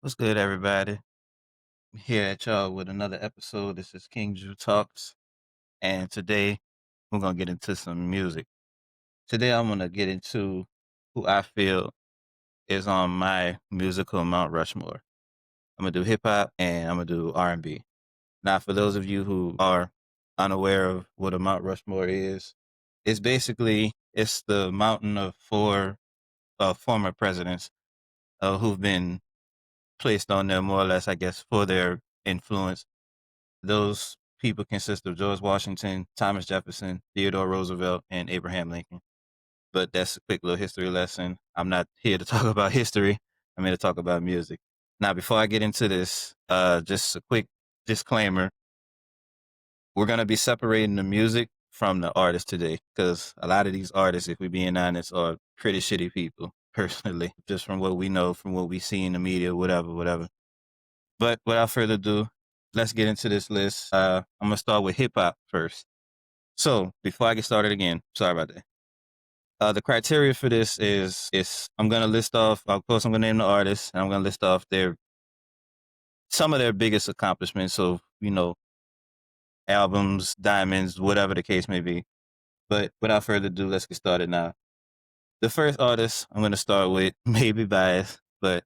What's good, everybody? I'm here at y'all with another episode. This is King Drew Talks, and today we're gonna get into some music. Today I'm gonna get into who I feel is on my musical Mount Rushmore. I'm gonna do hip hop and I'm gonna do R&B. Now, for those of you who are unaware of what a Mount Rushmore is, it's the mountain of four former presidents who've been placed on there more or less, I guess, for their influence. Those people consist of George Washington, Thomas Jefferson, Theodore Roosevelt, and Abraham Lincoln. But that's a quick little history lesson. I'm not here to talk about history. I'm here to talk about music. Now, before I get into this, just a quick disclaimer. We're going to be separating the music from the artist today because a lot of these artists, if we're being honest, are pretty shitty people, personally, just from what we know, from what we see in the media, whatever, whatever. But without further ado, let's get into this list. I'm gonna start with hip hop first. So before I get started again, sorry about that. The criteria for this is I'm gonna list off. Of course, I'm gonna name the artists, and I'm gonna list off their some of their biggest accomplishments. So albums, diamonds, whatever the case may be. But without further ado, let's get started now. The first artist I'm gonna start with may be biased, but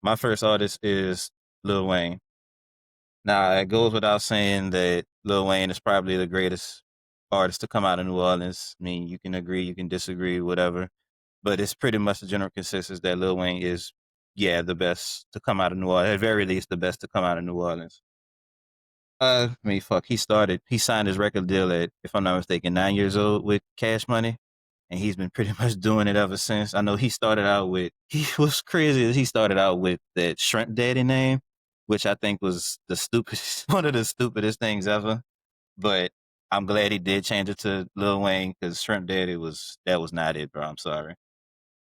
my first artist is Lil Wayne. Now, it goes without saying that Lil Wayne is probably the greatest artist to come out of New Orleans. I mean, you can agree, you can disagree, whatever. But it's pretty much the general consensus that Lil Wayne is, yeah, the best to come out of New Orleans. At very least, the best to come out of New Orleans. Fuck, he signed his record deal at, if I'm not mistaken, 9 years old with Cash Money. And he's been pretty much doing it ever since. I know he started out with, he was crazy. He started out with that Shrimp Daddy name, which I think was the stupidest, one of the stupidest things ever. But I'm glad he did change it to Lil Wayne because Shrimp Daddy that was not it, bro. I'm sorry.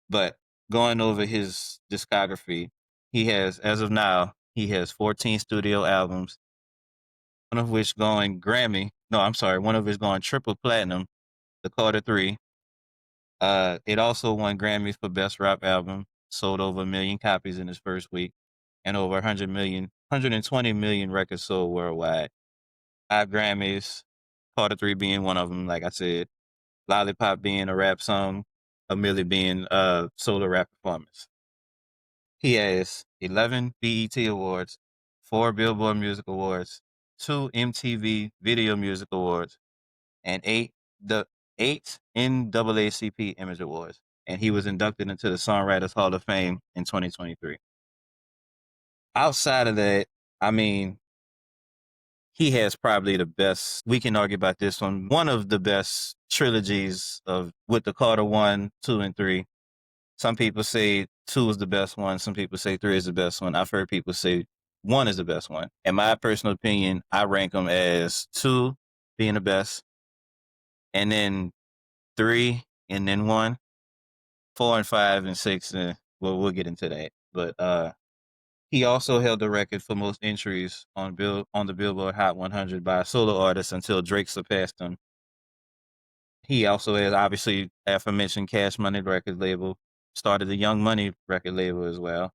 But going over his discography, as of now, he has 14 studio albums, one of which going Grammy. No, I'm sorry, one of which going triple platinum, the Carter 3. It also won Grammys for Best Rap Album, sold over 1 million copies in its first week, and over 120 million records sold worldwide. 5 Grammys, Carter 3 being one of them, like I said, Lollipop being a rap song, A Milli being a solo rap performance. He has 11 BET Awards, 4 Billboard Music Awards, 2 MTV Video Music Awards, and eight NAACP Image Awards. And he was inducted into the Songwriters Hall of Fame in 2023. Outside of that, I mean, he has probably the best. We can argue about this one of the best trilogies of with the Carter 1, 2, and 3. Some people say 2 is the best one. Some people say 3 is the best one. I've heard people say 1 is the best one. In my personal opinion, I rank them as 2 being the best, and then 3, and then 1. 4 and 5 and 6. Well, we'll get into that. But he also held the record for most entries on the Billboard Hot 100 by a solo artist until Drake surpassed him. He also has obviously aforementioned Cash Money record label, started the Young Money record label as well.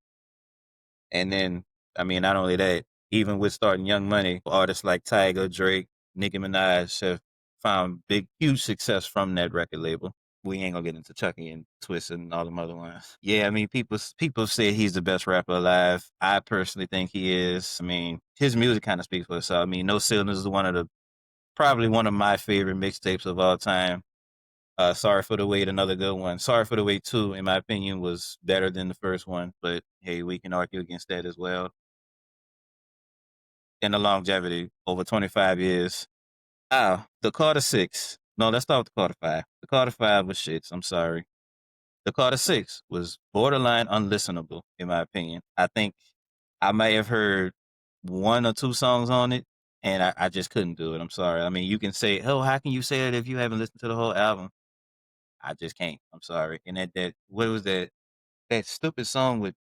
And then, I mean, not only that, even with starting Young Money, artists like Tyga, Drake, Nicki Minaj have found huge success from that record label. We ain't gonna get into Chucky and Twist and all them other ones. Yeah, I mean, people say he's the best rapper alive. I personally think he is. I mean, his music kind of speaks for itself. I mean, No Ceilings is probably one of my favorite mixtapes of all time. Sorry for the Wait, another good one. Sorry for the Wait 2, in my opinion, was better than the first one, but hey, we can argue against that as well. And the longevity, over 25 years. The Carter 6. No, let's start with the Carter 5. The Carter 5 was shits. I'm sorry. The Carter 6 was borderline unlistenable, in my opinion. I think I may have heard 1 or 2 songs on it, and I just couldn't do it. I'm sorry. I mean, you can say, oh, how can you say that if you haven't listened to the whole album? I just can't. I'm sorry. And what was that stupid song with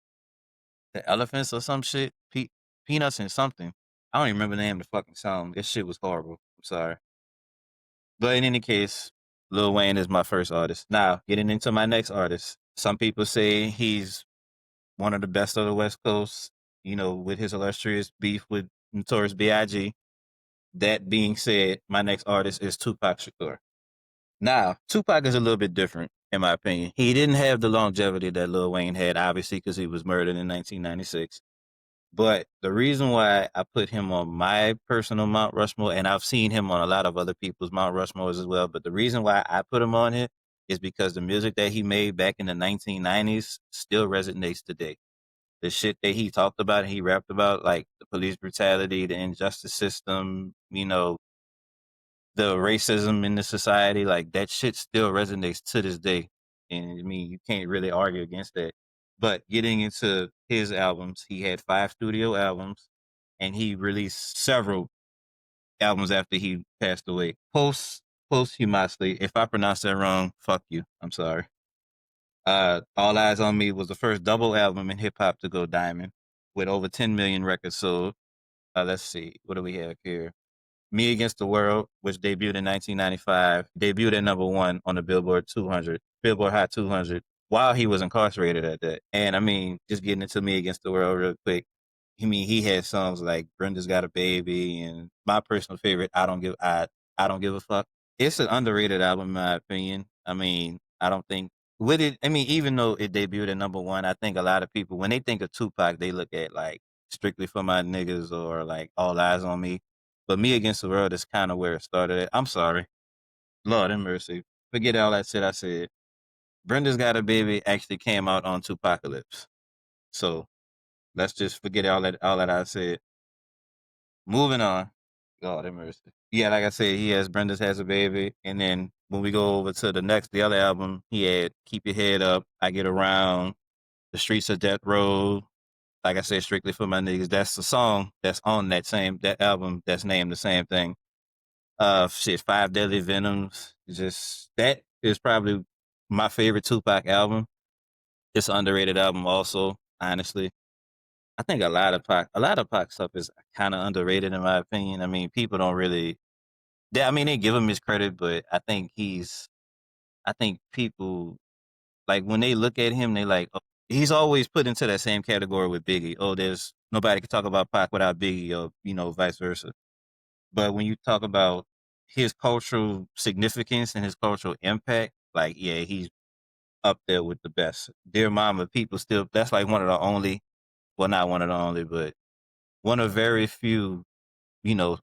the elephants or some shit? Peanuts and something. I don't even remember the name of the fucking song. This shit was horrible. I'm sorry. But in any case, Lil Wayne is my first artist. Now, getting into my next artist. Some people say he's one of the best of the West Coast, with his illustrious beef with Notorious B.I.G. That being said, my next artist is Tupac Shakur. Now, Tupac is a little bit different, in my opinion. He didn't have the longevity that Lil Wayne had, obviously, because he was murdered in 1996. But the reason why I put him on my personal Mount Rushmore, and I've seen him on a lot of other people's Mount Rushmores as well, but the reason why I put him on it is because the music that he made back in the 1990s still resonates today. The shit that he talked about and he rapped about, like the police brutality, the injustice system, the racism in the society, like that shit still resonates to this day. And I mean, you can't really argue against that. But getting into his albums, he had 5 studio albums and he released several albums after he passed away. Posthumously, if I pronounce that wrong, fuck you. I'm sorry. All Eyes on Me was the first double album in hip hop to go diamond with over 10 million records sold. Let's see, what do we have here? Me Against the World, which debuted in 1995, debuted at #1 on the Billboard Hot 200, while he was incarcerated at that. And I mean, just getting into Me Against the World real quick. He had songs like Brenda's Got a Baby and my personal favorite, I Don't Give a Fuck. It's an underrated album in my opinion. I mean, I don't think with it. I mean, even though it debuted at #1, I think a lot of people when they think of Tupac, they look at like Strictly for My Niggas or like All Eyes on Me. But Me Against the World is kind of where it started at. I'm sorry. Lord have mercy. Forget all that shit I said. Brenda's Got a Baby actually came out on Tupacalypse. So let's just forget all that I said. Moving on. Lord have mercy. Yeah, like I said, he has Brenda's Has a Baby. And then when we go over to the other album, he had Keep Your Head Up, I Get Around, The Streets of Death Road. Like I said, Strictly for My Niggas. That's the song that's on that album that's named the same thing. Shit, Five Deadly Venoms. Just that is probably my favorite Tupac album. It's an underrated album, also. Honestly, I think a lot of Pac stuff is kind of underrated in my opinion. I mean, people don't really. They give him his credit, but I think people like when they look at him, they like, oh, he's always put into that same category with Biggie. Oh, there's nobody can talk about Pac without Biggie, or vice versa. But when you talk about his cultural significance and his cultural impact, like, yeah, he's up there with the best. Dear Mama, people still, that's like one of the only, well, not one of the only, but one of very few, you know,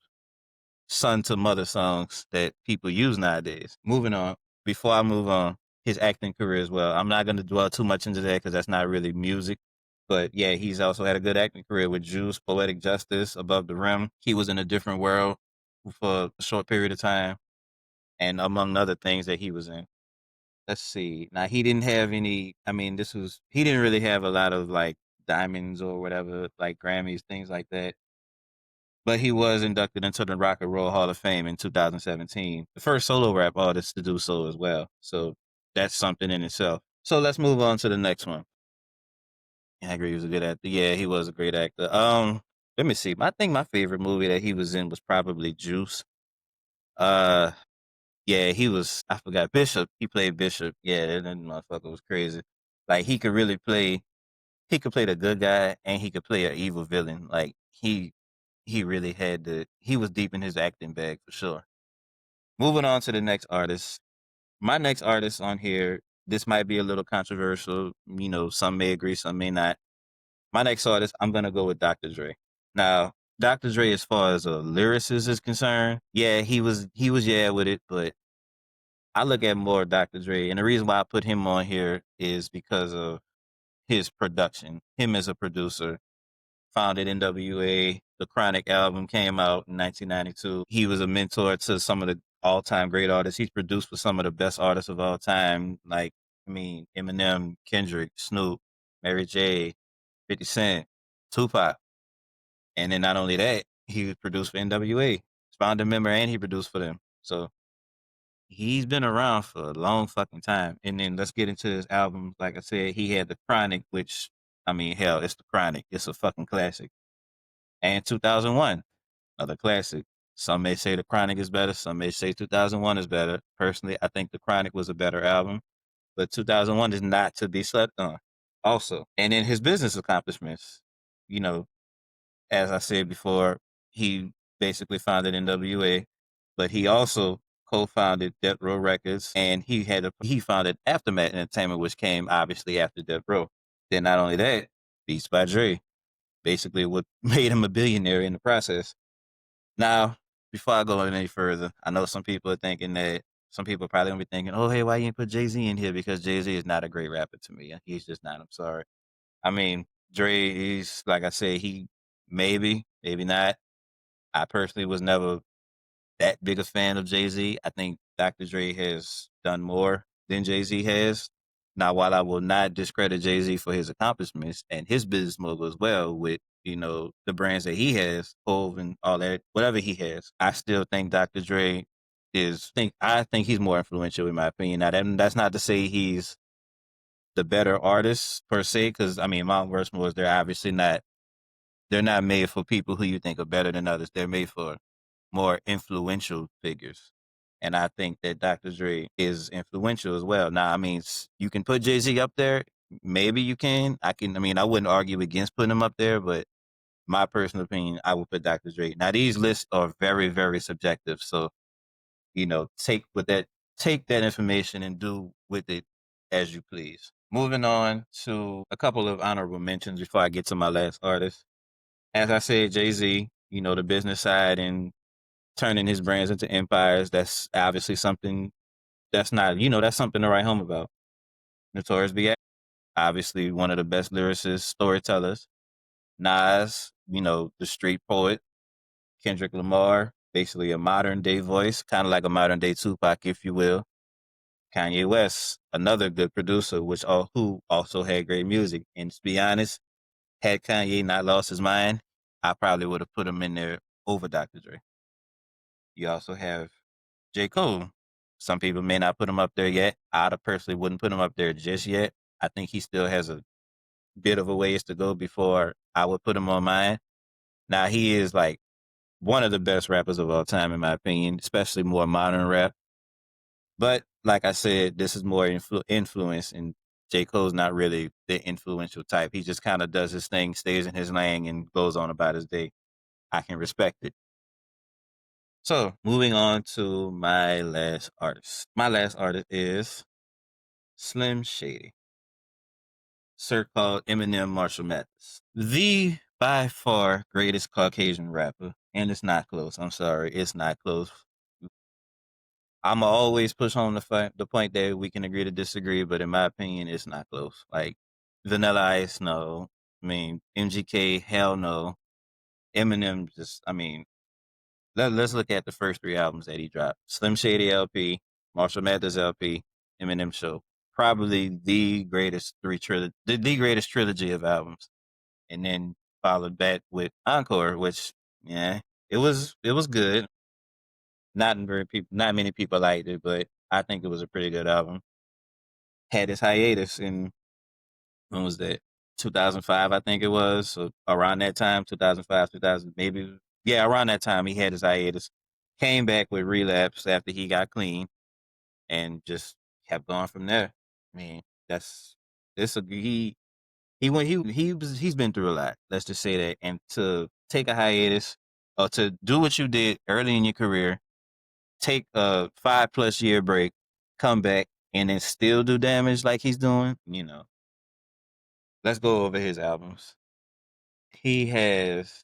son to mother songs that people use nowadays. Moving on, before I move on, his acting career as well. I'm not going to dwell too much into that because that's not really music. But yeah, he's also had a good acting career with Juice, Poetic Justice, Above the Rim. He was in A Different World for a short period of time, and among other things that he was in. Let's see. Now he didn't have any. I mean, he didn't really have a lot of like diamonds or whatever, like Grammys, things like that. But he was inducted into the Rock and Roll Hall of Fame in 2017, the first solo rap artist to do so as well. So that's something in itself. So let's move on to the next one. Yeah, I agree. He was a good actor. Yeah, he was a great actor. Let me see. I think my favorite movie that he was in was probably Juice. Uh, yeah, he was. I forgot Bishop. He played Bishop. Yeah, that motherfucker was crazy. Like he could really play. He could play the good guy, and he could play an evil villain. Like he really had the. He was deep in his acting bag for sure. Moving on to the next artist. My next artist on here. This might be a little controversial. Some may agree, some may not. My next artist, I'm gonna go with Dr. Dre. Now, Dr. Dre, as far as a lyricist is concerned, yeah, he was yeah with it, but I look at more Dr. Dre, and the reason why I put him on here is because of his production. Him as a producer, founded NWA. The Chronic album came out in 1992. He was a mentor to some of the all-time great artists. He's produced for some of the best artists of all time, like Eminem, Kendrick, Snoop, Mary J, 50 Cent, Tupac. And then not only that, he produced for NWA. He's founder member and he produced for them. So he's been around for a long fucking time. And then let's get into his album. Like I said, he had The Chronic, which, hell, it's The Chronic. It's a fucking classic. And 2001, another classic. Some may say The Chronic is better. Some may say 2001 is better. Personally, I think The Chronic was a better album. But 2001 is not to be slept on. also. And in his business accomplishments, you know, as I said before, he basically founded NWA, but he also co-founded Death Row Records, and he founded Aftermath Entertainment, which came obviously after Death Row. Then not only that, Beats by Dre, basically what made him a billionaire in the process. Now, before I go any further, I know some people are thinking that some people are probably gonna be thinking, "Oh, hey, why you didn't put Jay Z in here?" Because Jay Z is not a great rapper to me. He's just not. I'm sorry. I mean, Dre, he's like I said, he maybe not. I personally was never that big a fan of Jay Z. I think Dr. Dre has done more than Jay Z has. Now, while I will not discredit Jay Z for his accomplishments and his business mogul as well, with the brands that he has, Hove and all that, whatever he has, I still think Dr. Dre I think he's more influential in my opinion. Now, that's not to say he's the better artist per se, because I mean, Mount Rushmore, they're not made for people who you think are better than others. They're made for more influential figures. And I think that Dr. Dre is influential as well. Now, I mean, you can put Jay Z up there. Maybe you can. I mean, I wouldn't argue against putting him up there, but my personal opinion, I would put Dr. Dre. Now, these lists are very, very subjective. So, you know, take that information and do with it as you please. Moving on to a couple of honorable mentions before I get to my last artist. As I said, Jay Z, the business side and turning his brands into empires. That's obviously something that's not, that's something to write home about. Notorious B.I.G., obviously one of the best lyricists, storytellers. Nas, the street poet. Kendrick Lamar, basically a modern day voice, kind of like a modern day Tupac, if you will. Kanye West, another good producer, who also had great music. And to be honest, had Kanye not lost his mind, I probably would have put him in there over Dr. Dre. You also have J. Cole. Some people may not put him up there yet. I personally wouldn't put him up there just yet. I think he still has a bit of a ways to go before I would put him on mine. Now he is like one of the best rappers of all time, in my opinion, especially more modern rap. But like I said, this is more influence, and J. Cole's not really the influential type. He just kind of does his thing, stays in his lane, and goes on about his day. I can respect it. So, moving on to my last artist. My last artist is Slim Shady, sir called Eminem Marshall Mathers. The by far greatest Caucasian rapper, and it's not close. I'm sorry, it's not close. I'm always push home the point that we can agree to disagree, but in my opinion, it's not close. Like Vanilla Ice, no. I mean, MGK, hell no. Eminem, I mean, let's look at the first three albums that he dropped: Slim Shady LP, Marshall Mathers LP, Eminem Show. Probably the greatest the greatest trilogy of albums, and then followed that with Encore, which it was good. Not many people liked it, but I think it was a pretty good album. Had his hiatus in when was that? 2005, I think it was. So around that time, 2005, 2000, maybe, yeah, around that time, he had his hiatus. Came back with Relapse after he got clean, and just kept going from there. I mean, that's it's a he went he's been through a lot. Let's just say that, and to take a hiatus or to do what you did early in your career, take a 5+ year break, come back, and then still do damage like he's doing. Let's go over his albums. He has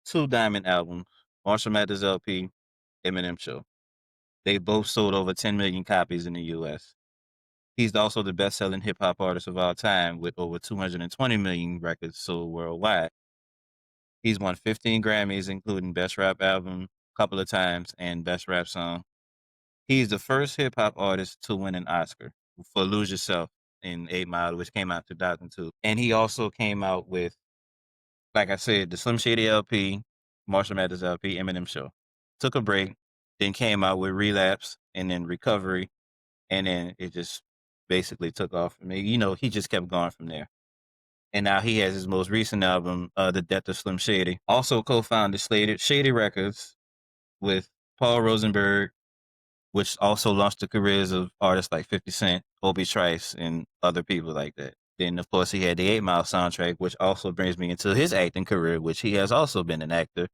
two diamond albums, Marshall Mathers LP, Eminem Show. They both sold over 10 million copies in the US. He's also the best-selling hip-hop artist of all time with over 220 million records sold worldwide. He's won 15 Grammys, including Best Rap Album a couple of times and Best Rap Song. He's the first hip-hop artist to win an Oscar for Lose Yourself in 8 Mile, which came out in 2002. And he also came out with, like I said, the Slim Shady LP, Marshall Mathers LP, Eminem Show. Took a break, then came out with Relapse and then Recovery, and then it just basically took off. I mean, he just kept going from there. And now he has his most recent album, The Death of Slim Shady. Also co-founded Shady Records with Paul Rosenberg, which also launched the careers of artists like 50 Cent, Obi Trice, and other people like that. Then, of course, he had the 8 Mile soundtrack, which also brings me into his acting career, which he has also been an actor.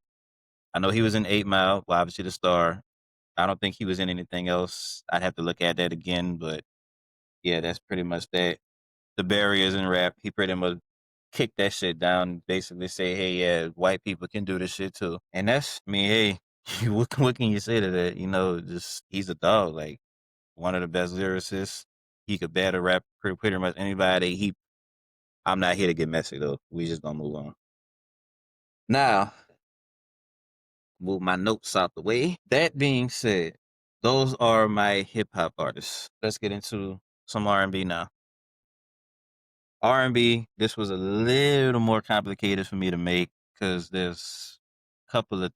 I know he was in 8 Mile, well, obviously the star. I don't think he was in anything else. I'd have to look at that again, but yeah, that's pretty much that. The barriers in rap, he pretty much kicked that shit down, basically say, hey, yeah, white people can do this shit too. And that's, I mean, hey, what can you say to that? You know, just he's a dog, like one of the best lyricists. He could battle rap pretty much anybody. I'm not here to get messy though. We just gonna move on. Now, move my notes out the way. That being said, those are my hip hop artists. Let's get into some R&B now. R&B, this was a little more complicated for me to make because there's a couple of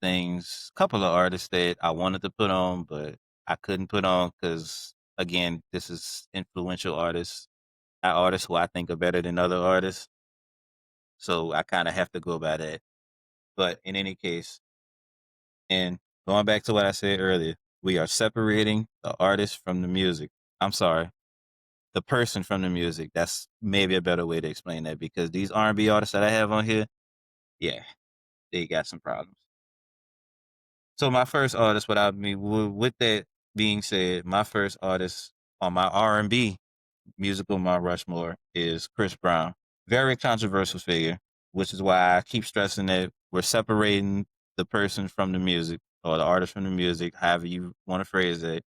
artists that I wanted to put on, but I couldn't put on because, again, this is influential artists, artists who I think are better than other artists. So I kind of have to go by that. But in any case, and going back to what I said earlier, we are separating the artist from the music. I'm sorry, the person from the music. That's maybe a better way to explain that because these R&B artists that I have on here, yeah, they got some problems. So my first artist, with that being said, my first artist on my R&B musical Mount Rushmore is Chris Brown. Very controversial figure, which is why I keep stressing that we're separating the person from the music or the artist from the music, however you want to phrase it.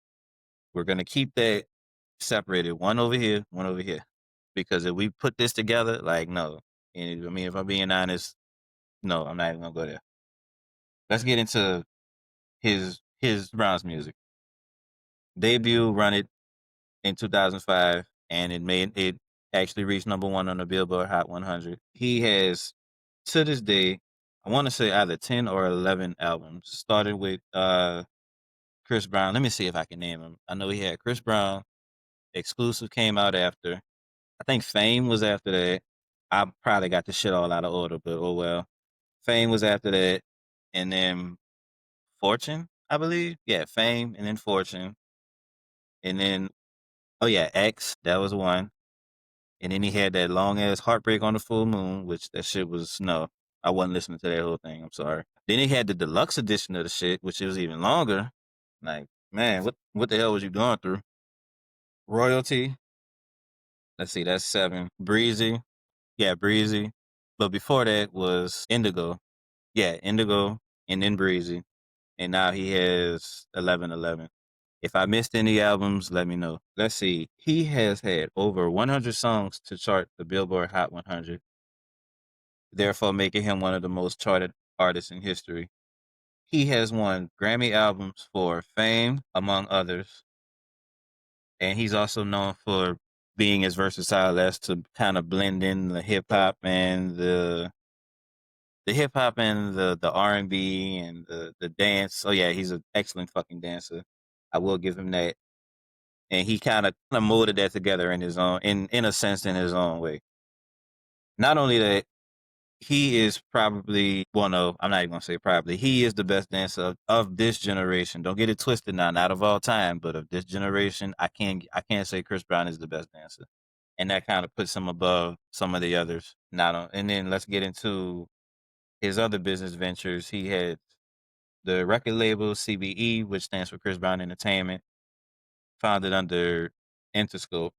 We're going to keep that separated, one over here, one over here. Because if we put this together, like, no. And I mean, if I'm being honest, no, I'm not even going to go there. Let's get into his Brown's music. Debut, Run It, in 2005, and it actually reached #1 on the Billboard Hot 100. He has, to this day, I want to say either 10 or 11 albums. Started with Chris Brown. Let me see if I can name them. I know he had Chris Brown. Exclusive came out after. I think Fame was after that. I probably got the shit all out of order, but oh well. Fame was after that, and then Fortune, I believe. Yeah, Fame, and then Fortune, and then oh yeah, X. That was one. And then he had that long ass Heartbreak on the Full Moon, which that shit was no. I wasn't listening to that whole thing. I'm sorry. Then he had the deluxe edition of the shit, which was even longer. Like, man, what the hell was you going through? Royalty. Let's see, that's 7. Breezy. Yeah, Breezy. But before that was Indigo. Yeah, Indigo and then Breezy. And now he has 1111. If I missed any albums, let me know. Let's see. He has had over 100 songs to chart the Billboard Hot 100, therefore making him one of the most charted artists in history. He has won Grammy albums for Fame, among others, and he's also known for being as versatile as to kind of blend in the hip hop and the R&B and the dance. Oh yeah, he's an excellent fucking dancer. I will give him that. And he kind of molded that together in his own, in a sense, in his own way. Not only that, he is probably, well, no, I'm not even gonna say probably. He is the best dancer of this generation. Don't get it twisted now, not of all time, but of this generation. I can't say Chris Brown is the best dancer, and that kind of puts him above some of the others. Not on, and then let's get into his other business ventures. He had the record label CBE, which stands for Chris Brown Entertainment, founded under Interscope.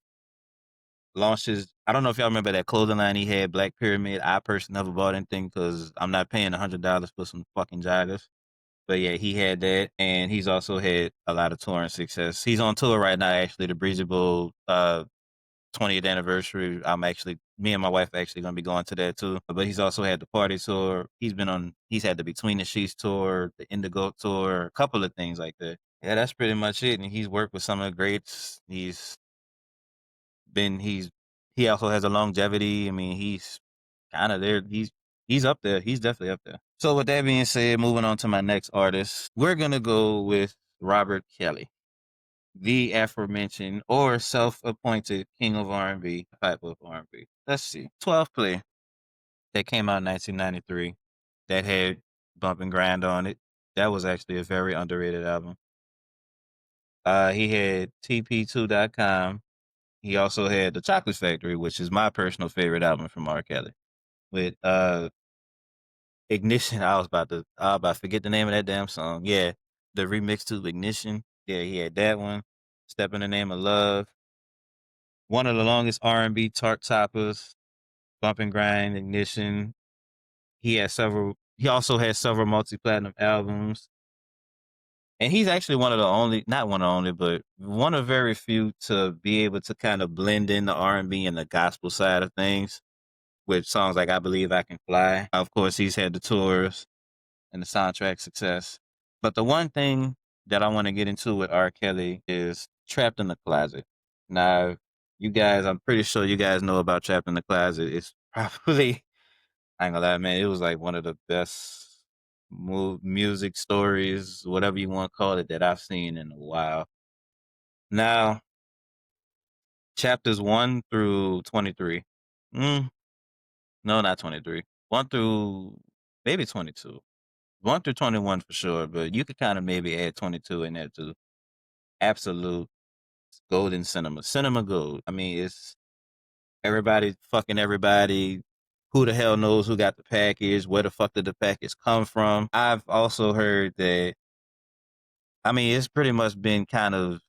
Launches. I don't know if y'all remember that clothing line he had, Black Pyramid. I personally never bought anything because I'm not paying $100 for some fucking joggers. But yeah, he had that, and he's also had a lot of touring success. He's on tour right now, actually, the Breezy Bowl 20th anniversary. Me and my wife are actually gonna be going to that too. But he's also had the Party Tour. He's had the Between the Sheets tour, the Indigo tour, a couple of things like that. Yeah, that's pretty much it. And he's worked with some of the greats. Been he's he also has a longevity. I mean, he's kind of there. He's up there. He's definitely up there. So with that being said, moving on to my next artist, we're gonna go with Robert Kelly, the aforementioned or self-appointed king of R&B, type of R&B. Let's see, 12 Play that came out in 1993 that had Bump and Grind on it. That was actually a very underrated album. He had TP2.com. he also had the Chocolate Factory, which is my personal favorite album from R. Kelly. With Ignition, I was about to forget the name of that damn song. Yeah, the remix to Ignition. Yeah, he had that one. Step in the Name of Love. One of the longest R&B chart toppers. Bump and Grind, Ignition. He had several. He also had several multi-platinum albums. And he's actually one of the only, not one of the only, but one of very few to be able to kind of blend in the R&B and the gospel side of things with songs like I Believe I Can Fly. Of course, he's had the tours and the soundtrack success. But the one thing that I want to get into with R. Kelly is Trapped in the Closet. Now, you guys, I'm pretty sure you guys know about Trapped in the Closet. It's probably, I ain't gonna lie, man, it was like one of the best music stories, whatever you want to call it, that I've seen in a while. Now, chapters 1 through 23. Mm, no, not 23. 1 through maybe 22. 1 through 21 for sure, but you could kind of maybe add 22 in there too. Absolute golden cinema. Cinema gold. I mean, it's everybody fucking everybody. Who the hell knows who got the package? Where the fuck did the package come from? I've also heard that, I mean, it's pretty much been kind of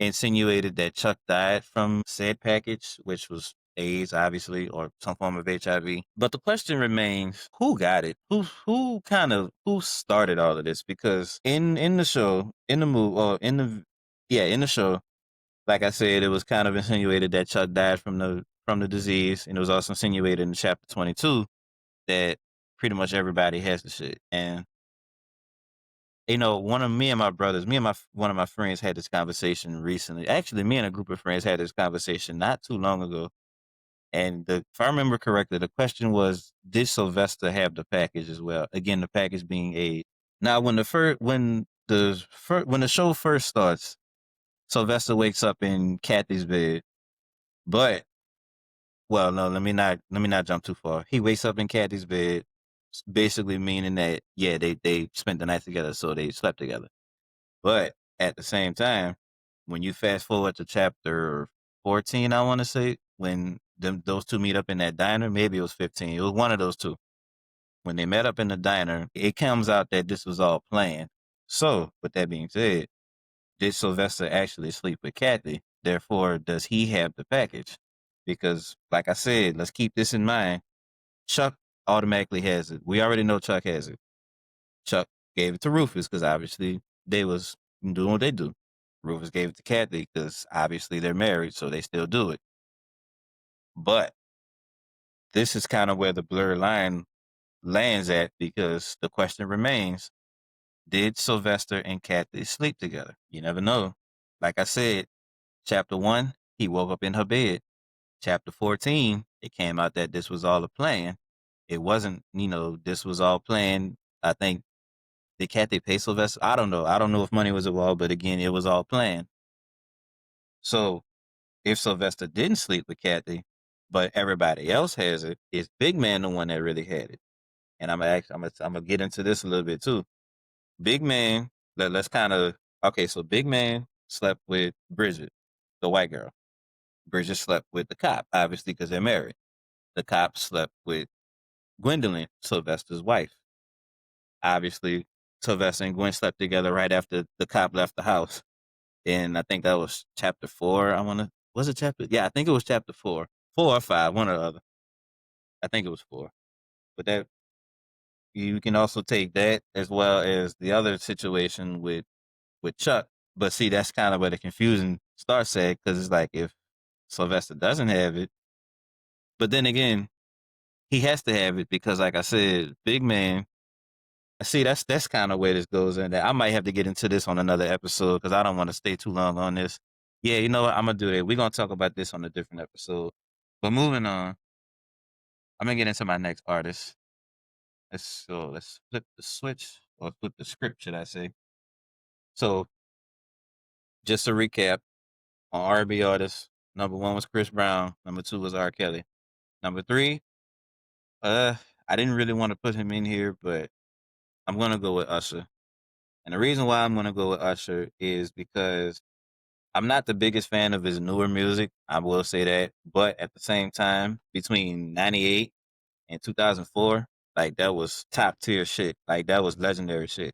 insinuated that Chuck died from said package, which was AIDS, obviously, or some form of HIV. But the question remains: who got it? Who started all of this? Because in the show, in the movie, or in the show, like I said, it was kind of insinuated that Chuck died from the disease, and it was also insinuated in chapter 22 that pretty much everybody has the shit. And one of me and my brothers, me and my one of my friends had this conversation recently. Actually, me and a group of friends had this conversation not too long ago. And if I remember correctly, the question was, did Sylvester have the package as well? Again, the package being AIDS. Now, when the show first starts, Sylvester wakes up in Kathy's bed. But well, no, let me not jump too far. He wakes up in Kathy's bed, basically meaning that yeah, they spent the night together, so they slept together. But at the same time, when you fast forward to chapter 14, I want to say, when those two meet up in that diner, maybe it was 15. It was one of those two. When they met up in the diner, it comes out that this was all planned. So, with that being said, did Sylvester actually sleep with Kathy? Therefore, does he have the package? Because, like I said, let's keep this in mind. Chuck automatically has it. We already know Chuck has it. Chuck gave it to Rufus because obviously they was doing what they do. Rufus gave it to Kathy because obviously they're married, so they still do it. But this is kind of where the blurred line lands at, because the question remains, did Sylvester and Kathy sleep together? You never know. Like I said, chapter 1, he woke up in her bed. Chapter 14, it came out that this was all a plan. It wasn't, this was all planned. I think, did Kathy pay Sylvester? I don't know. I don't know if money was involved, but again, it was all planned. So if Sylvester didn't sleep with Kathy, but everybody else has it, is Big Man the one that really had it? And I'm gonna get into this a little bit too. Big Man, let's kind of okay. So Big Man slept with Bridget, the white girl. Bridget slept with the cop, obviously because they're married. The cop slept with Gwendolyn, Sylvester's wife. Obviously, Sylvester and Gwen slept together right after the cop left the house. And I think that was chapter 4. Was it chapter? Yeah, I think it was chapter 4. 4 or 5, one or the other. I think it was 4. But that, you can also take that as well as the other situation with Chuck. But see, that's kind of where the confusion starts at, because it's like, if Sylvester doesn't have it, but then again, he has to have it because, like I said, Big Man. See, that's kind of where this goes in. That I might have to get into this on another episode because I don't want to stay too long on this. Yeah, you know what? I'm gonna do that. We're gonna talk about this on a different episode. But moving on, I'm gonna get into my next artist. Let's flip the switch, or flip the script, should I say? So, just to recap, on R&B artists, number 1 was Chris Brown. Number 2 was R. Kelly. Number 3, uh, I didn't really want to put him in here, but I'm gonna go with Usher. And the reason why I'm gonna go with Usher is because I'm not the biggest fan of his newer music. I will say that, but at the same time, between '98 and 2004, like that was top tier shit. Like that was legendary shit.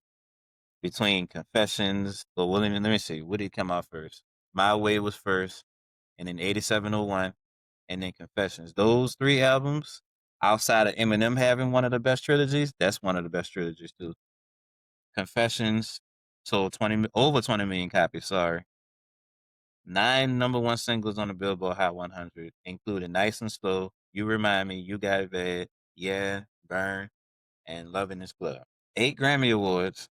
Between Confessions, but well, let me see, what did come out first? My Way was first, and then 8701, and then Confessions. Those three albums, outside of Eminem having one of the best trilogies, that's one of the best trilogies too. Confessions sold 20 million copies. Sorry, 9 number 1 singles on the Billboard Hot 100, including "Nice and Slow," "You Remind Me," "You Got It Bad," "Yeah," "Burn," and "Loving This Club." 8 Grammy Awards,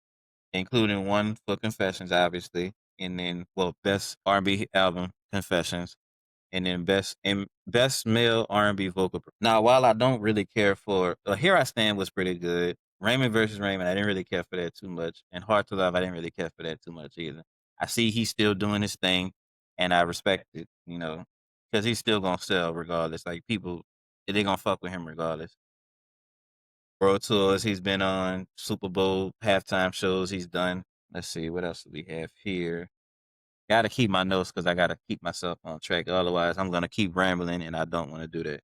including one for Confessions, obviously, and then best R&B album, Confessions, and then best male R&B vocal. Now, while I don't really care for Here I Stand was pretty good. Raymond versus Raymond, I didn't really care for that too much, and Hard to Love, I didn't really care for that too much either. I see he's still doing his thing, and I respect it, because he's still gonna sell regardless. Like people, they gonna fuck with him regardless. World tours he's been on, Super Bowl halftime shows he's done. Let's see what else do we have here. Got to keep my notes because I got to keep myself on track. Otherwise, I'm gonna keep rambling, and I don't want to do that.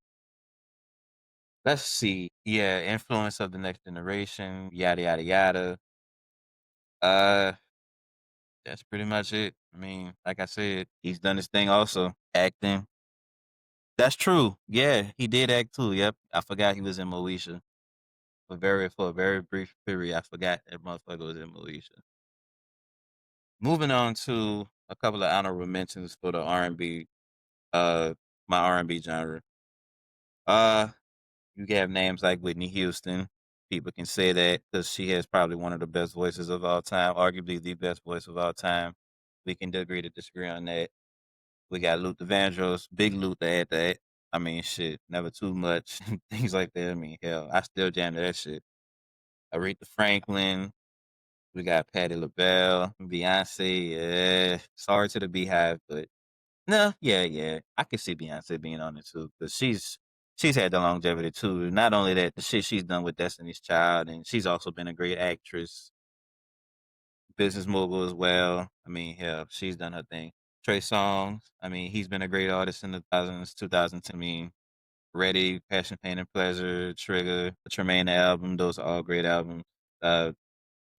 Let's see. Yeah, influence of the next generation. Yada yada yada. Uh, that's pretty much it. I mean, like I said, he's done his thing also. Acting. That's true. Yeah, he did act too. Yep. I forgot he was in Moesha. For a very brief period, I forgot that motherfucker was in Moesha. Moving on to a couple of honorable mentions for the R&B, uh, my R&B genre. Uh, you have names like Whitney Houston. People can say that because she has probably one of the best voices of all time, arguably the best voice of all time. We can agree to disagree on that. We got Luther Vandross, Big Luther at that. I mean, shit, never too much, things like that. I mean, hell, I still jam to that shit. Aretha Franklin. We got Patti LaBelle, Beyonce. Yeah, sorry to the Beehive, but no, yeah, yeah. I can see Beyonce being on it too, because she's had the longevity too. Not only that, the shit she's done with Destiny's Child, and she's also been a great actress, business mogul as well. I mean, hell, she's done her thing. Trey Songz, I mean, he's been a great artist in the 2010s. I mean, Ready, Passion, Pain, and Pleasure, Trigger, the Tremaine album, those are all great albums. Uh,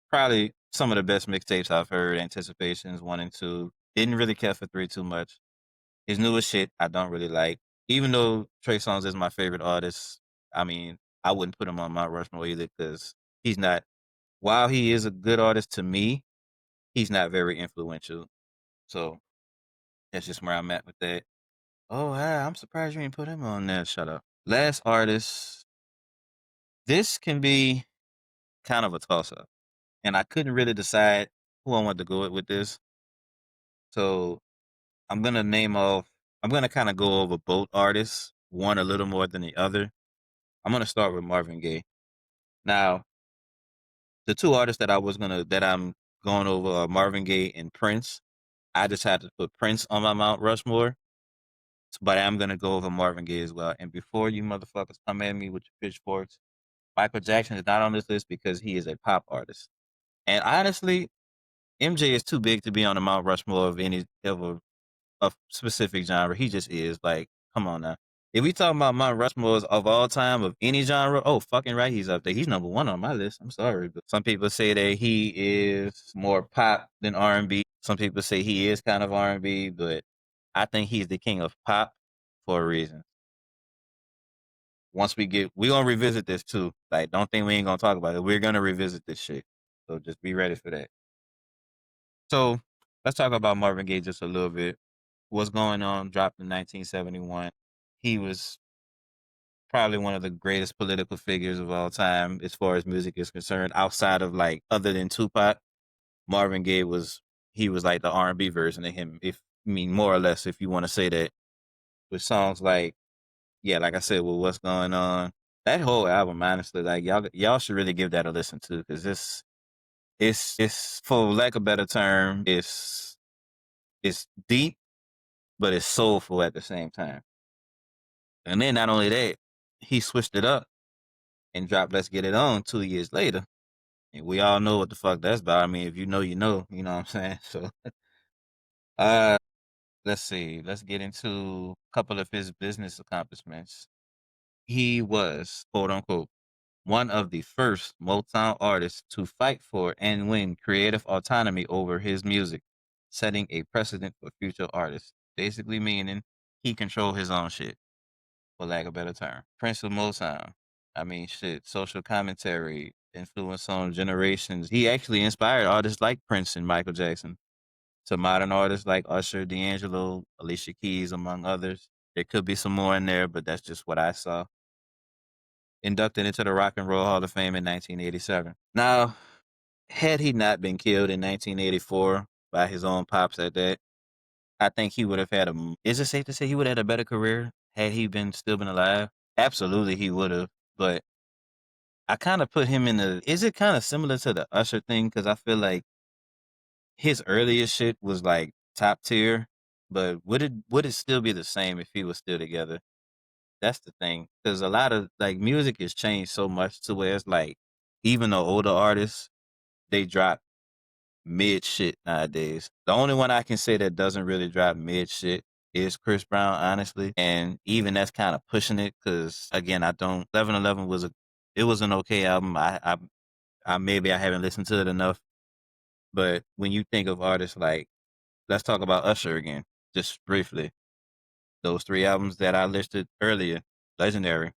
Probably some of the best mixtapes I've heard. Anticipations 1 and 2. Didn't really care for 3 too much. His newest shit I don't really like. Even though Trey Songz is my favorite artist, I mean, I wouldn't put him on Mount Rushmore either because he's not. While he is a good artist to me, he's not very influential. So that's just where I'm at with that. Oh, wow, I'm surprised you didn't put him on there. Shut up. Last artist. This can be kind of a toss up, and I couldn't really decide who I wanted to go with this. So I'm gonna name off. I'm gonna kind of go over both artists, one a little more than the other. I'm gonna start with Marvin Gaye. Now, the two artists that I'm going over are Marvin Gaye and Prince. I just had to put Prince on my Mount Rushmore, but I'm gonna go over Marvin Gaye as well. And before you motherfuckers come at me with your pitchforks, Michael Jackson is not on this list because he is a pop artist. And honestly, MJ is too big to be on the Mount Rushmore of specific genre. He just is. Like, come on now. If we talking about Mount Rushmore's of all time of any genre, oh fucking right, he's up there. He's number 1 on my list. I'm sorry, but some people say that he is more pop than R&B. Some people say he is kind of R&B, but I think he's the king of pop for a reason. We gonna revisit this too. Like, don't think we ain't gonna talk about it. We're gonna revisit this shit. So just be ready for that. So let's talk about Marvin Gaye just a little bit. What's Going On dropped in 1971. He was probably one of the greatest political figures of all time as far as music is concerned. Outside of like other than Tupac, Marvin Gaye was like the R&B version of him. If I mean more or less, if you want to say that, with songs like yeah, like I said, with What's Going On, that whole album, honestly, like y'all should really give that a listen to because it's for lack of a better term, it's deep but it's soulful at the same time. And then not only that, he switched it up and dropped Let's Get It On 2 years later. And we all know what the fuck that's about. I mean, if you know, you know what I'm saying? So let's see. Let's get into a couple of his business accomplishments. He was, quote unquote, one of the first Motown artists to fight for and win creative autonomy over his music, setting a precedent for future artists. Basically meaning he controlled his own shit, for lack of a better term. Prince of Motown. I mean, shit, social commentary, influence on generations. He actually inspired artists like Prince and Michael Jackson to modern artists like Usher, D'Angelo, Alicia Keys, among others. There could be some more in there, but that's just what I saw. Inducted into the Rock and Roll Hall of Fame in 1987. Now, had he not been killed in 1984 by his own pops at that, I think he would have had a. Is it safe to say he would have had a better career had he been still been alive? Absolutely, he would have. But I kind of put him in the. Is it kind of similar to the Usher thing? Because I feel like his earliest shit was like top tier, but would it still be the same if he was still together? That's the thing, because a lot of like music has changed so much to where it's like even the older artists they drop mid shit nowadays. The only one I can say that doesn't really drop mid shit is Chris Brown, honestly, and even that's kind of pushing it because again, I don't. 1111 was a it was an okay album. I maybe I haven't listened to it enough, but when you think of artists like let's talk about Usher again, just briefly. Those three albums that I listed earlier, legendary.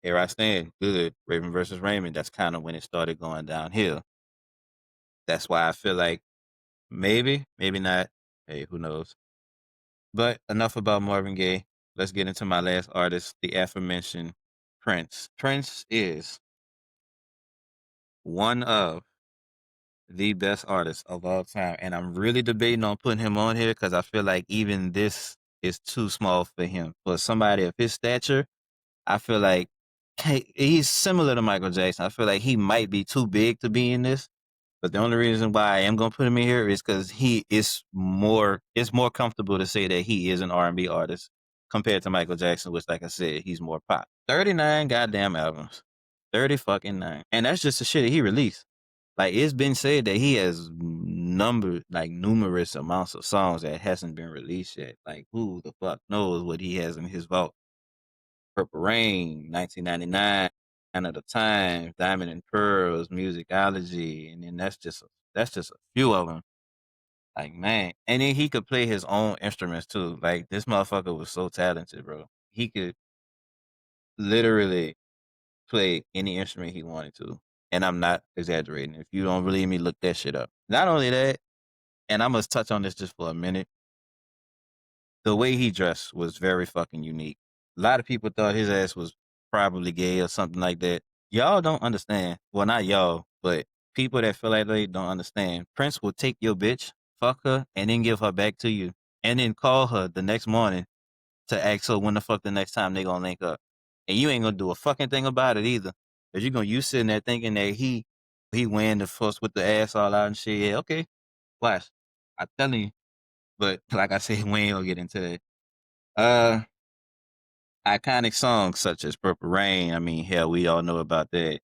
Here I Stand, good. Raven versus Raymond, that's kind of when it started going downhill. That's why I feel like maybe, maybe not. Hey, who knows? But enough about Marvin Gaye. Let's get into my last artist, the aforementioned Prince. Prince is one of the best artists of all time. And I'm really debating on putting him on here because I feel like even this is too small for him. For somebody of his stature, I feel like he's similar to Michael Jackson. I feel like he might be too big to be in this. But the only reason why I am gonna put him in here is because he is more. It's more comfortable to say that he is an R&B artist compared to Michael Jackson, which, like I said, he's more pop. 39 goddamn albums, 30 fucking nine, and that's just the shit that he released. Like it's been said that he has numerous amounts of songs that hasn't been released yet. Like who the fuck knows what he has in his vault? Purple Rain, 1999, Sign of the Times, Diamond and Pearls, Musicology, and then that's just a few of them. Like man, and then he could play his own instruments too. Like this motherfucker was so talented, bro. He could literally play any instrument he wanted to, and I'm not exaggerating. If you don't believe me, look that shit up. Not only that, and I must touch on this just for a minute. The way he dressed was very fucking unique. A lot of people thought his ass was probably gay or something like that. Y'all don't understand. Well, not y'all, but people that feel like they don't understand. Prince will take your bitch, fuck her, and then give her back to you, and then call her the next morning to ask her when the fuck the next time they gonna link up, and you ain't gonna do a fucking thing about it either, cause you sitting there thinking that he wearing the fuss with the ass all out and shit. Yeah, okay, watch. I'm telling you. But like I said, we ain't gonna get into that. Uh, iconic songs such as Purple Rain. I mean, hell, we all know about that.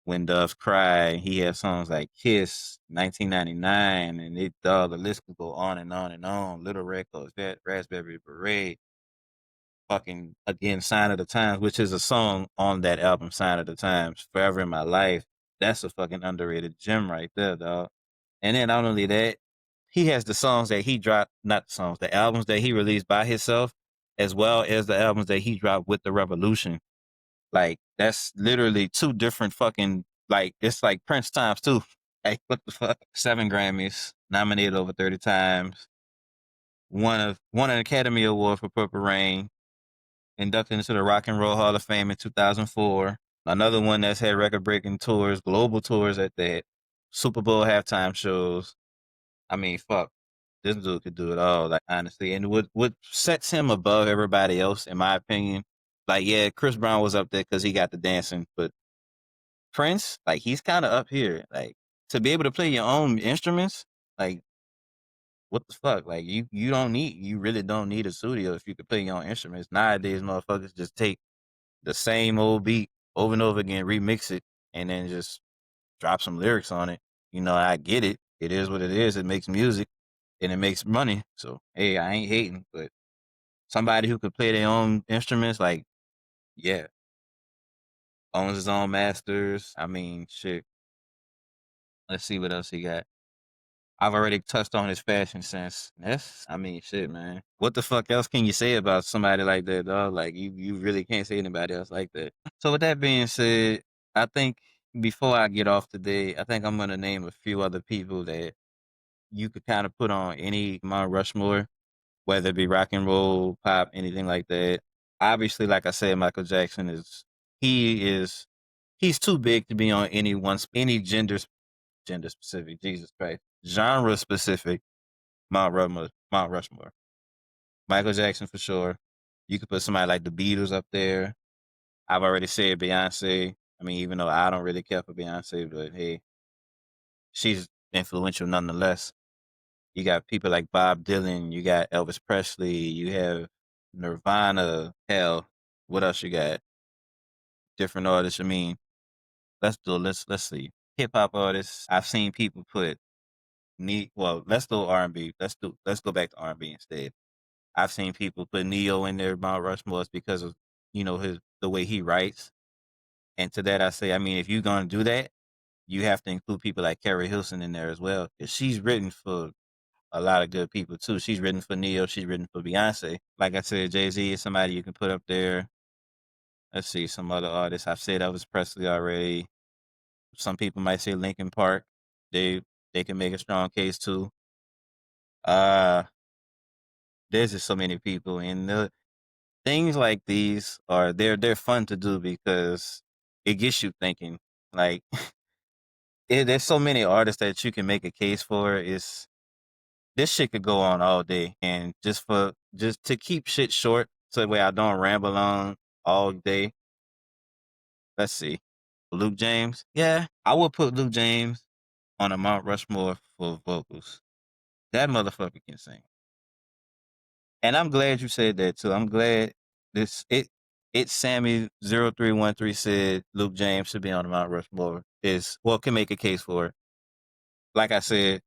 When Doves Cry. He had songs like Kiss, 1999, and the list could go on and on and on. Little Records, that Raspberry Beret, fucking again, Sign of the Times, which is a song on that album, Sign of the Times, Forever in My Life. That's a fucking underrated gem right there, dog. And then not only that, he has the songs that he dropped, not the songs, the albums that he released by himself, as well as the albums that he dropped with the Revolution. Like that's literally two different fucking like it's like Prince times two. Like what the fuck? 7 Grammys, nominated over 30 times, won an Academy Award for Purple Rain, inducted into the Rock and Roll Hall of Fame in 2004. Another one that's had record breaking tours, global tours at that, Super Bowl halftime shows. I mean, fuck. This dude could do it all, like honestly. And what sets him above everybody else, in my opinion, like yeah, Chris Brown was up there because he got the dancing, but Prince, like he's kind of up here. Like to be able to play your own instruments, like what the fuck? Like you really don't need a studio if you could play your own instruments. Nowadays, motherfuckers just take the same old beat over and over again, remix it, and then just drop some lyrics on it. You know, I get it. It is what it is. It makes music. and it makes money. So hey, I ain't hating, but somebody who could play their own instruments, like yeah, owns his own masters. I mean, shit. Let's see what else he got. I've already touched on his fashion sense. I mean, shit, man. What the fuck else can you say about somebody like that, dog? Like, you really can't say anybody else like that. So, with that being said, I think before I get off today, I think I'm gonna name a few other people that you could kind of put on any Mount Rushmore, whether it be rock and roll, pop, anything like that. Obviously, like I said, Michael Jackson he is he's too big to be on any gender specific. Jesus Christ, genre specific. Mount Rushmore. Michael Jackson for sure. You could put somebody like the Beatles up there. I've already said Beyonce. I mean, even though I don't really care for Beyonce, but hey, she's influential nonetheless. You got people like Bob Dylan. You got Elvis Presley. You have Nirvana. Hell, what else you got? Different artists. I mean, let's see. Hip hop artists. I've seen people put well, let's do R&B. Let's go back to R&B instead. I've seen people put Neo in their Mount Rushmores because of the way he writes. And to that I say, I mean, if you're gonna do that, you have to include people like Carrie Hilson in there as well. 'Cause she's written for a lot of good people too. She's written for Neo, she's written for Beyonce. Like I said, Jay-Z is somebody you can put up there. Let's see, some other artists. I've said Elvis Presley already. Some people might say Linkin Park. They they can make a strong case too. Uh there's just so many people, and things like these they're fun to do because it gets you thinking. Like there's so many artists that you can make a case for. This shit could go on all day, and just to keep shit short, so that way I don't ramble on all day. Let's see, Luke James. Yeah, I would put Luke James on a Mount Rushmore for vocals. That motherfucker can sing. And I'm glad you said that too. I'm glad this it Sammy 0313 said Luke James should be on the Mount Rushmore can make a case for it. Like I said,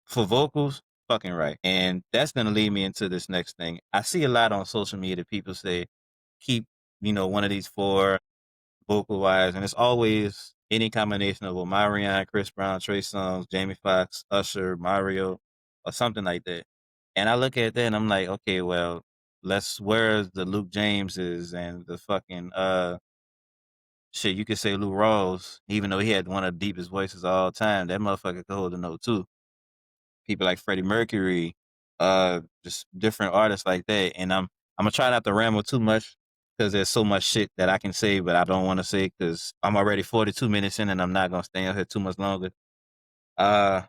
for vocals, fucking right. And that's gonna lead me into this next thing. I see a lot on social media people say keep, one of these four vocal wise, and it's always any combination of Omarion, Chris Brown, Trey Songz, Jamie Foxx, Usher, Mario, or something like that. And I look at that and I'm like, okay, well, where's the Luke Jameses and the fucking shit, you could say Lou Rawls, even though he had one of the deepest voices of all time, that motherfucker could hold a note too. People like Freddie Mercury, just different artists like that. And I'm gonna try not to ramble too much because there's so much shit that I can say, but I don't want to say because I'm already 42 minutes in and I'm not gonna stay out here too much longer. Uh,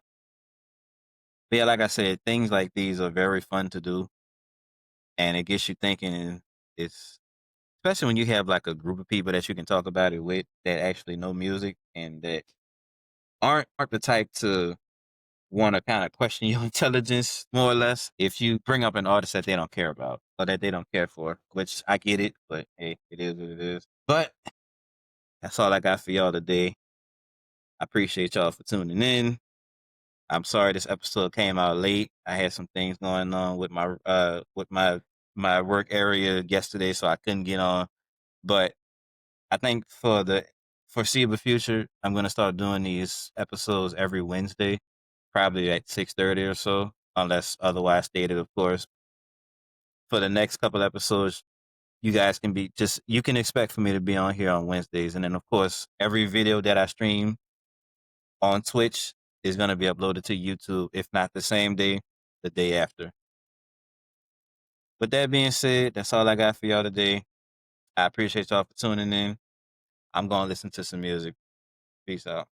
but yeah, like I said, things like these are very fun to do, and it gets you thinking. And it's especially when you have like a group of people that you can talk about it with that actually know music and that aren't the type to want to kind of question your intelligence more or less if you bring up an artist that they don't care about or that they don't care for, which I get it, but hey, it is what it is. But that's all I got for y'all today. I appreciate y'all for tuning in. I'm sorry this episode came out late. I had some things going on with my work area yesterday, so I couldn't get on. But I think for the foreseeable future, I'm gonna start doing these episodes every Wednesday, probably at 6:30 or so, unless otherwise stated, of course. For the next couple episodes, you guys you can expect for me to be on here on Wednesdays, and then of course, every video that I stream on Twitch is gonna be uploaded to YouTube, if not the same day, the day after. With that being said, that's all I got for y'all today. I appreciate y'all for tuning in. I'm gonna listen to some music. Peace out.